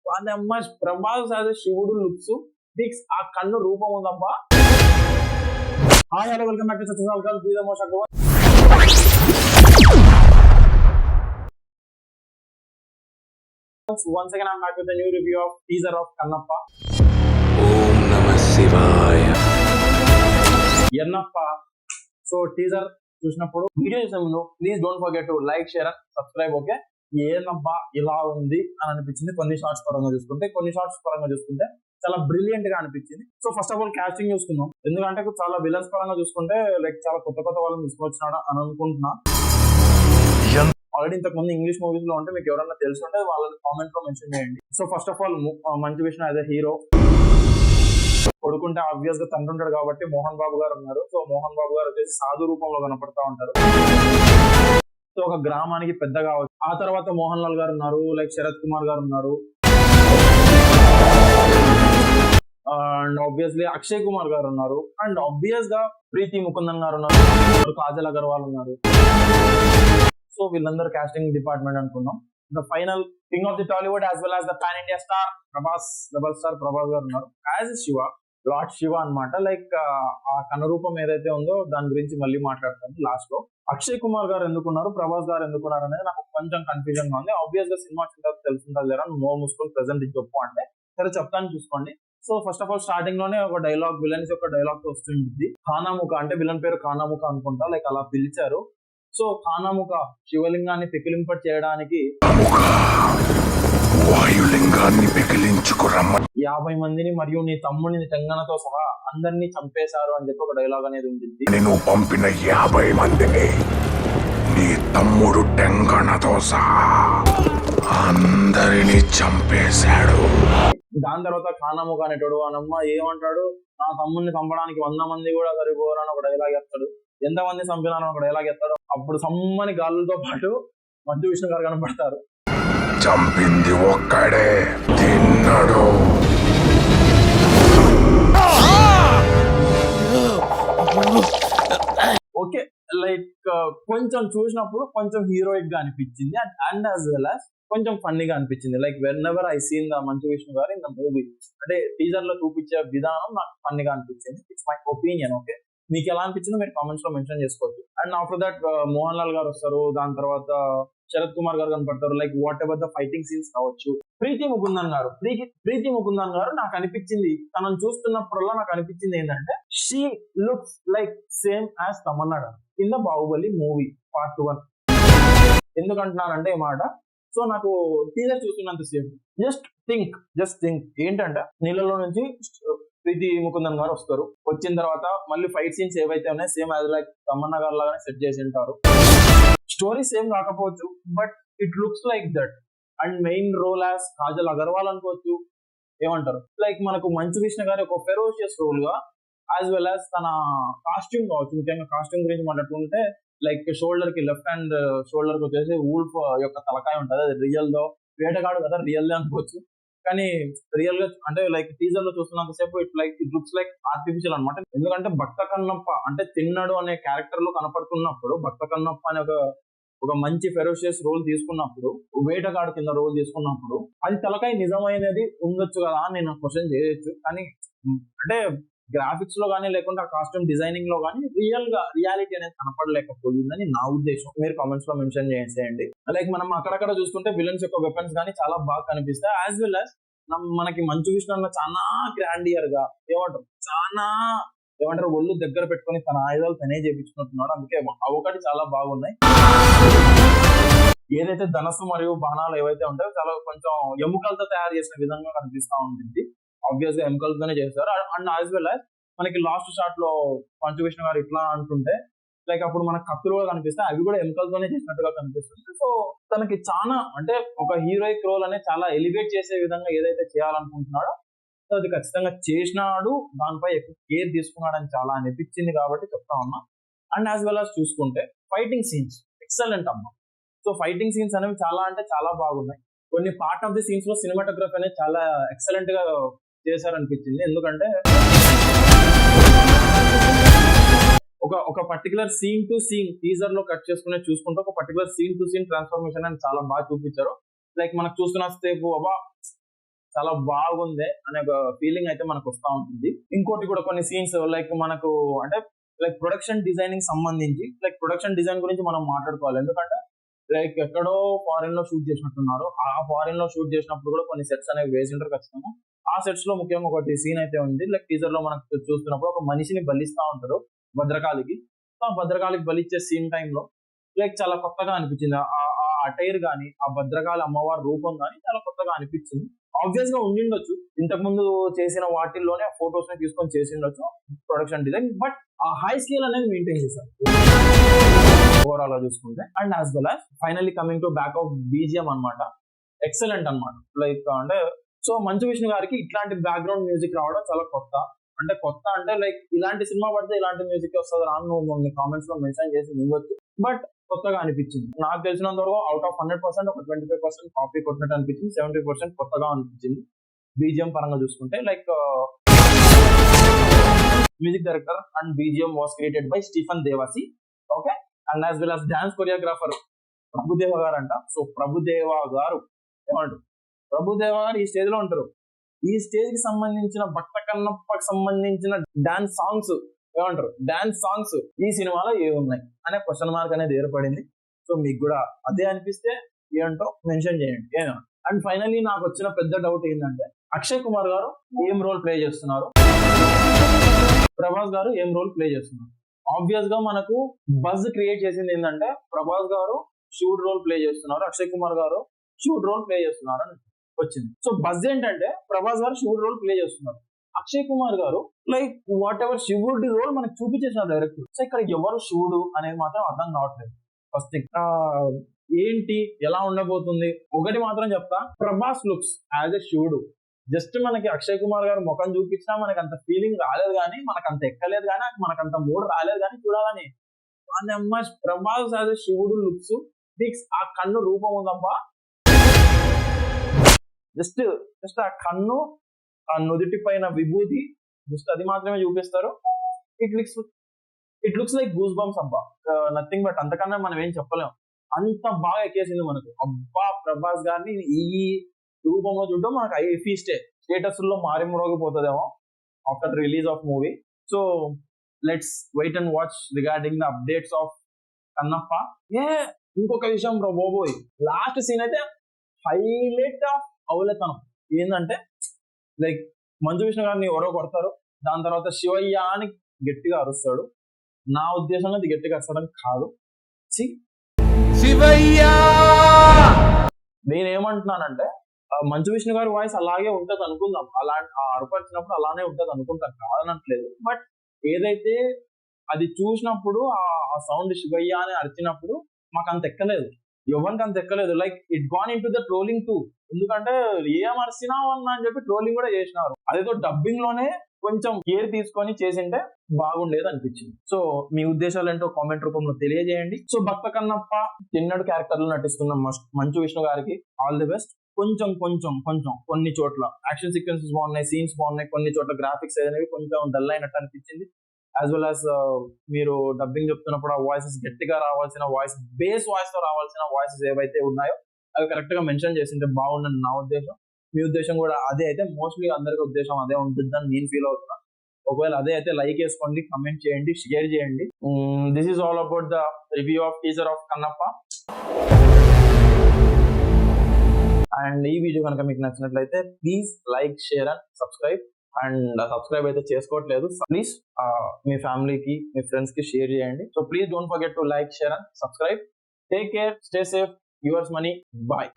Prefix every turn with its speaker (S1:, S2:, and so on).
S1: వాళ్ళ అమ్మ ప్రభాస్ యాజ్ శివుడు లుక్స్ ఫిక్స్ ఆ కన్ను రూపం ఉందబ్బా. Hi hello welcome back to సత్యసాల్ బీ ద మోస్ట్ అక్బర్. Once again I'm back with a new review of teaser of Kannappa.
S2: Om Namah Shivaya.
S1: Yennappa. So teaser చూసినప్పుడు వీడియో చేసే ముందు please don't forget to like share and subscribe. Okay, ఏనబ్బా ఇలా ఉంది అని అనిపించింది కొన్ని షార్ట్స్ పరంగా చూసుకుంటే చాలా బ్రిలియంట్ గా అనిపించింది. So first of all casting చూసుకుందాం, ఎందుకంటే చాలా విలన్స్ పరంగా చూసుకుంటే లైక్ చాలా కొత్త వాళ్ళని తీసుకొచ్చినాడు అని అనుకుంటున్నా. ఆల్రెడీ ఇంతకు ముందు ఇంగ్లీష్ మూవీస్ లో ఉంటే మీకు ఎవరైనా తెలిసి ఉంటే వాళ్ళని కామెంట్ లో మెన్షన్ చేయండి. So first of all Manchu Vishnu as a hero, కొడుకుంటే ఆబ్వియస్ గా తండ్రి ఉంటాడు కాబట్టి మోహన్ బాబు గారు ఉన్నారు. సో మోహన్ బాబు గారు వచ్చేసి సాధు రూపంలో కనపడతా ఉంటారు. సో ఒక గ్రామానికి పెద్ద కావచ్చు. ఆ తర్వాత మోహన్ లాల్ గారు ఉన్నారు, లైక్ శరత్ కుమార్ గారు ఉన్నారు, అండ్ ఆబ్వియస్లీ అక్షయ్ కుమార్ గారు ఉన్నారు, అండ్ ఆబ్వియస్ గా ప్రీతి ముకుందన్ గారు ఉన్నారు, కాజల్ అగర్వాల్ ఉన్నారు. సో వీళ్ళందరూ కాస్టింగ్ డిపార్ట్మెంట్ అనుకున్నాం. The final king of the Tollywood as well as the pan India star Prabhas, double star Prabhas గారు ఉన్నారు యాజ్ శివ, లార్డ్ శివ అనమాట. లైక్ ఆ కనురూపం ఏదైతే ఉందో దాని గురించి మళ్ళీ మాట్లాడతాను లాస్ట్ లో. అక్షయ్ కుమార్ గారు ఎందుకున్నారు, ప్రభాస్ గారు ఎందుకున్నారు అనేది నాకు కొంచెం కన్ఫ్యూజన్ గా ఉంది. ఆబ్వియస్ గా సినిమా తెలుసుంటుంది లేదా నో మూసుకొని ప్రెసెంట్ ఇది చెప్పు అంటే సరే చెప్తాను చూసుకోండి. So first of all starting లోనే ఒక డైలాగ్, విలన్స్ యొక్క డైలాగ్ వస్తుంది. ఖానాముఖ అంటే విలన్ పేరు ఖానాముఖ అనుకుంటా, లైక్ అలా పిలిచారు. సో ఖానాముఖ శివలింగాన్ని పెకిలింప చేయడానికి
S2: వాయులింగాన్ని పెకిలించుకురమ్మ
S1: 50 మందిని మరియు నీ తమ్ముడిని తెంగనతో సహా అందరినీ చంపేశారు అని చెప్పి ఒక డైలాగ్ అనేది ఉంటుంది.
S2: నేను పంపిన 50 మందిని నీ తమ్ముడు టెంగణతో సహా అందరినీ చంపేశాడు.
S1: దాని తర్వాత ఖానాముఖ అనేటోడు అనమ్మ ఏమంటాడు, నా తమ్ముడిని చంపడానికి 100 మంది కూడా సరిపోరు అని ఒక డైలాగ్ చెప్తాడు. ఎంతమంది చంపినారని ఒక డైలాగ్ చెప్తాడు. అప్పుడు సమ్మని గాలులతో పాటు మంచు విష్ణు గారు కనబడతారు.
S2: చంపింది ఒక్కడే, తిన్నాడు.
S1: ఓకే, లైక్ కొంచెం చూసినప్పుడు కొంచెం హీరోయిక్ గా అనిపించింది అండ్ యాజ్ వెల్ యాజ్ కొంచెం ఫన్నీగా అనిపించింది. Like when ever I seen the Manchu Vishnu గారు ఇన్ ద మూవీ, అంటే టీజర్ లో చూపించే విధానం నాకు ఫన్నీగా అనిపించింది. It's my opinion. ఓకే, మీకు ఎలా అనిపించిందో మీరు కామెంట్స్ లో మెన్షన్ చేసుకోవచ్చు. And after that Mohan Lal గారు వస్తారు, దాని తర్వాత శరత్ కుమార్ గారు కనపడతారు. Like what ever the fighting scenes కావచ్చు. ప్రీతి ముకుందన్ గారు నాకు అనిపించింది, తనను చూస్తున్నప్పుడల్లా నాకు అనిపించింది ఏంటంటే she looks like same as Tamannaah in the Baahubali movie part 1. ఎందుకంటున్నానంటే ఈ మాట, సో నాకు టీజర్ చూస్తున్నంత సేపు జస్ట్ థింక్ ఏంటంటే నీళ్ళలో నుంచి ప్రీతి ముకుందన్ గారు వస్తారు. వచ్చిన తర్వాత మళ్ళీ ఫైట్ సీన్స్ ఏవైతే ఉన్నాయో సేమ్ యాజ్ లైక్ తమన్నా గారు లాగానే సెట్ చేసి ఉంటారు. స్టోరీ సేమ్ కాకపోవచ్చు, but it looks like that. And main role as Kajal Aggarwal అనుకోవచ్చు, ఏమంటారు లైక్ మనకు మంచు విష్ణు గారి ఒక ఫెరోషియస్ రోల్ గా, యాజ్ వెల్ యాజ్ తన కాస్ట్యూమ్ కావచ్చు. ముఖ్యంగా కాస్ట్యూమ్ గురించి మాట్లాడుకుంటే లైక్ షోల్డర్ కి, లెఫ్ట్ హ్యాండ్ షోల్డర్ కి వచ్చేసి వూల్ఫ్ యొక్క తలకాయ ఉంటుంది. అది రియల్ దో, వేటగాడు కదా రియల్ దే అనుకోవచ్చు. కానీ రియల్ గా అంటే లైక్ టీజర్ లో చూస్తున్నంత సేపు ఇట్ లుక్స్ లైక్ ఆర్టిఫిషియల్ అనమాట. ఎందుకంటే భక్త కన్నప్ప అంటే తిన్నాడు అనే క్యారెక్టర్ లో కనపడుతున్నప్పుడు, భక్త కన్నప్ప అనే ఒక మంచి ఫెరోషియస్ రోల్ తీసుకున్నప్పుడు, వేటగాడు కింద రోల్ తీసుకున్నప్పుడు అది తలకాయ నిజమైనది ఉండొచ్చు కదా అని నేను క్వశ్చన్ చేయొచ్చు. కానీ అంటే గ్రాఫిక్స్ లో కానీ లేకుంటే ఆ కాస్ట్యూమ్ డిజైనింగ్ లో కానీ రియాలిటీ అనేది కనపడలేకపోయిందని నా ఉద్దేశం. మీరు కామెంట్స్ లో మెన్షన్ చేసేయండి. లైక్ మనం అక్కడక్కడ చూస్తుంటే విలన్స్ యొక్క వెపన్స్ కానీ చాలా బాగా కనిపిస్తాయి. యాజ్ వెల్ యాజ్ మనకి మంచు విష్ణు అన్న చాలా గ్రాండియర్ గా ఏమంటారు ఒళ్ళు దగ్గర పెట్టుకుని తన ఆయుధాలు తనే చేపించుకుంటున్నాడు. అందుకే ఒకటి చాలా బాగున్నాయి. ఏదైతే ధనస్సు మరియు బాణాలు ఏవైతే ఉంటాయో చాలా కొంచెం ఎముకలతో తయారు చేసిన విధంగా కనిపిస్తా ఉంటుంది. ఆబ్వియస్ గా ఎముకలతోనే చేస్తారు. అండ్ యాజ్ వెల్ యాజ్ మనకి లాస్ట్ షాట్ లో మంచు విష్ణు గారు ఇట్లా అంటుంటే లైక్ అప్పుడు మనకు కత్తులు కూడా కనిపిస్తాయి, అవి కూడా ఎముకలతోనే చేసినట్టుగా కనిపిస్తుంది. సో తనకి చాలా అంటే ఒక హీరోయిక్ రోల్ అనేది చాలా ఎలివేట్ చేసే విధంగా ఏదైతే చేయాలనుకుంటున్నాడో సో అది ఖచ్చితంగా చేసినాడు. దానిపై ఎక్కువ కేర్ తీసుకున్నాడని చాలా అనిపించింది కాబట్టి చెప్తా ఉన్నా. అండ్ యాజ్ వెల్ యాజ్ చూసుకుంటే ఫైటింగ్ సీన్స్ ఎక్సలెంట్ అమ్మా. సో ఫైటింగ్ సీన్స్ అనేవి చాలా అంటే చాలా బాగున్నాయి. కొన్ని పార్ట్ ఆఫ్ ది సీన్స్ లో సినిమాటోగ్రఫీ అనేది చాలా ఎక్సలెంట్ గా చేశారనిపించింది. ఎందుకంటే ఒక particular scene to scene teaser లో కట్ చేసుకునే చూసుకుంటే ఒక particular scene to scene transformation అని చాలా బాగా చూపించారు. లైక్ మనకు చూస్తున్న సేపు అబ్బా చాలా బాగుంది అనే ఒక ఫీలింగ్ అయితే మనకు వస్తూ ఉంటుంది. ఇంకోటి కూడా కొన్ని సీన్స్ లైక్ మనకు అంటే లైక్ ప్రొడక్షన్ డిజైనింగ్ సంబంధించి లైక్ ప్రొడక్షన్ డిజైన్ గురించి మనం మాట్లాడుకోవాలి. ఎందుకంటే లైక్ ఎక్కడో ఫారిన్ లో షూట్ చేసినట్టున్నారు. ఆ ఫారిన్ లో షూట్ చేసినప్పుడు కూడా కొన్ని సెట్స్ అనేవి వేసి ఉంటారు ఖచ్చితంగా. ఆ సెట్స్ లో ముఖ్యంగా ఒకటి సీన్ అయితే ఉంది. లైక్ టీజర్ లో మనకు చూస్తున్నప్పుడు ఒక మనిషిని బలిస్తా ఉంటారు భద్రకాళికి. ఆ భద్రకాళికి బలిచ్చే సీన్ టైంలో లైక్ చాలా కొత్తగా అనిపించింది. ఆ అటైర్ గానీ, ఆ భద్రకాళి అమ్మవారి రూపం గానీ చాలా కొత్తగా అనిపించింది. ఆబ్వియస్ గా ఉండిండొచ్చు, ఇంతకు ముందు చేసిన వాటిల్లోనే ఫొటోస్ ని తీసుకొని చేసిండొచ్చు ప్రొడక్షన్ డిజైన్, బట్ ఆ హై స్కేల్ అనేది మెయింటైన్ చేశారు ఓవరాల్ గా చూసుకుంటే. And as well as finally coming to back of BGM అన్నమాట, ఎక్సలెంట్ అన్నమాట. లైక్ అంటే సో మంచు విష్ణు గారికి ఇట్లాంటి బ్యాక్గ్రౌండ్ మ్యూజిక్ రావడం చాలా కొత్త. అంటే కొత్త అంటే లైక్ ఇలాంటి సినిమా పడితే ఇలాంటి మ్యూజిక్ వస్తుంది రాను నువ్వు కామెంట్స్ లో మెన్షన్ చేసి ఇవ్వచ్చు, బట్ కొత్తగా అనిపించింది. నాకు తెలిసినంత వరకు అవుట్ ఆఫ్ 100% ఒక 25% కాపీ కొట్టినట్టు అనిపించింది, 70% కొత్తగా అనిపించింది బీజిఎం పరంగా చూసుకుంటే. Like music director and BGM was created by Stephen Devasi, okay. And as well as dance choreographer Prabhudeva గారు అంట. సో ప్రభుదేవ గారు ఏమంటారు, ప్రభుదేవ గారు ఈ స్టేజ్ లో ఉంటారు. ఈ స్టేజ్ కి సంబంధించిన భక్త కన్నప్పకి సంబంధించిన డాన్స్ సాంగ్స్ ఏమంటారు, డాన్స్ సాంగ్స్ ఈ సినిమాలో ఏ ఉన్నాయి అనే క్వశ్చన్ మార్క్ అనేది ఏర్పడింది. సో మీకు కూడా అదే అనిపిస్తే ఏంటో మెన్షన్ చేయండి ఏనా. అండ్ ఫైనల్లీ నాకు వచ్చిన పెద్ద డౌట్ ఏంటంటే అక్షయ్ కుమార్ గారు ఏం రోల్ ప్లే చేస్తున్నారు, ప్రభాస్ గారు ఏం రోల్ ప్లే చేస్తున్నారు. ఆబ్వియస్ గా మనకు బజ్ క్రియేట్ చేసింది ఏంటంటే ప్రభాస్ గారు షూట్ రోల్ ప్లే చేస్తున్నారు, అక్షయ్ కుమార్ గారు షూట్ రోల్ ప్లే చేస్తున్నారు అని వచ్చింది. సో బజ్ ఏంటంటే ప్రభాస్ గారు షూట్ రోల్ ప్లే చేస్తున్నారు, అక్షయ్ కుమార్ గారు లైక్ వాట్ ఎవర్ శివుడి రోల్ మనకు చూపించేసిన డైరెక్టర్. సో ఇక్కడ ఎవరు శివుడు అనేది మాత్రం అర్థం కావట్లేదు. ఫస్ట్ ఏంటి ఎలా ఉండబోతుంది ఒకటి మాత్రం చెప్తా, ప్రభాస్ లుక్స్ యాజ్ ఎ శివుడు. జస్ట్ మనకి అక్షయ్ కుమార్ గారు ముఖం చూపించినా మనకు అంత ఫీలింగ్ రాలేదు కానీ, మనకు అంత ఎక్కలేదు కానీ, మనకు అంత మూడ్ రాలేదు కానీ చూడాలని. అమ్మ ప్రభాస్ యాజ్ ఎ శివుడు లుక్స్ ఫిక్స్. ఆ కన్ను రూపం ఉందమ్మా, జస్ట్ ఆ కన్ను, ఆ నుదుటి పైన విభూతి, జస్ట్ అది మాత్రమే చూపిస్తారు. It looks like goose bumps అబ్బా, నథింగ్ బట్. అంతకన్నా మనం ఏం చెప్పలేం, అంత బాగా ఎక్కేసింది మనకు. అబ్బా ప్రభాస్ గారిని ఈ రూపంలో చూడడం మనకు స్టేటస్ లో మారిమోగిపోతుందేమో after release of movie. So let's wait and watch regarding the updates of Kannappa. ఇంకొక విషయం బ్రో బోబోయ్, లాస్ట్ సీన్ అయితే హైలైట్ ఆఫ్ అవులతనం ఏంటంటే లైక్ మంచు విష్ణు గారిని ఎవరో కొడతారు, దాని తర్వాత శివయ్య అని గట్టిగా అరుస్తాడు. నా ఉద్దేశంలో అది గట్టిగా అరచడం కాదు, శివయ్య. నేనేమంటున్నానంటే మంచు విష్ణు గారి వాయిస్ అలాగే ఉంటది అనుకుందాం, అలా అరుపరిచినప్పుడు అలానే ఉంటది అనుకుంటాం, కాదనట్లేదు. బట్ ఏదైతే అది చూసినప్పుడు ఆ సౌండ్ శివయ్య అని అరిచినప్పుడు మాకు అంత ఎక్కలేదు, ఎవరికి అంత ఎక్కలేదు. Like it gone in to the trolling two. ఎందుకంటే ఏం అరిసినావు అన్నా అని చెప్పి ట్రోలింగ్ కూడా చేసినారు. అదేదో డబ్బింగ్ లోనే కొంచెం కేర్ తీసుకొని చేసింటే బాగుండేది అనిపించింది. సో మీ ఉద్దేశాలు ఏంటో కామెంట్ రూపంలో తెలియజేయండి. సో భక్త కన్నప్ప తిన్నడు క్యారెక్టర్ లో నటిస్తున్న మంచు విష్ణు గారికి ఆల్ ది బెస్ట్. కొంచెం కొన్ని చోట్ల యాక్షన్ సీక్వెన్సెస్ బాగున్నాయి, సీన్స్ బాగున్నాయి, కొన్ని చోట్ల గ్రాఫిక్స్ అనేవి కొంచెం డల్ అయినట్టు అనిపించింది. యాజ్ వెల్ యాజ్ మీరు డబ్బింగ్ చెప్తున్నప్పుడు ఆ వాయిసెస్ గట్టిగా రావాల్సిన వాయిస్, బేస్ వాయిస్ తో రావాల్సిన వాయిసెస్ ఏవైతే ఉన్నాయో అవి కరెక్ట్ గా మెన్షన్ చేసింటే బాగుండని నా ఉద్దేశం. మీ ఉద్దేశం కూడా అదే అయితే, మోస్ట్లీ అందరికి ఉద్దేశం అదే ఉంటుందని నేను ఫీల్ అవుతున్నా. ఒకవేళ అదే అయితే లైక్ వేసుకోండి, కమెంట్ చేయండి, షేర్ చేయండి. This is all about the review of teaser of Kannappa. And ఈ వీడియో కనుక మీకు నచ్చినట్లయితే please like, share and subscribe. And subscribe అయితే చేసుకోవట్లేదు, ప్లీజ్ మీ ఫ్యామిలీకి, మీ ఫ్రెండ్స్ కి షేర్ చేయండి. So please don't forget to like, share and subscribe. Take care, stay safe, yours Mani, bye.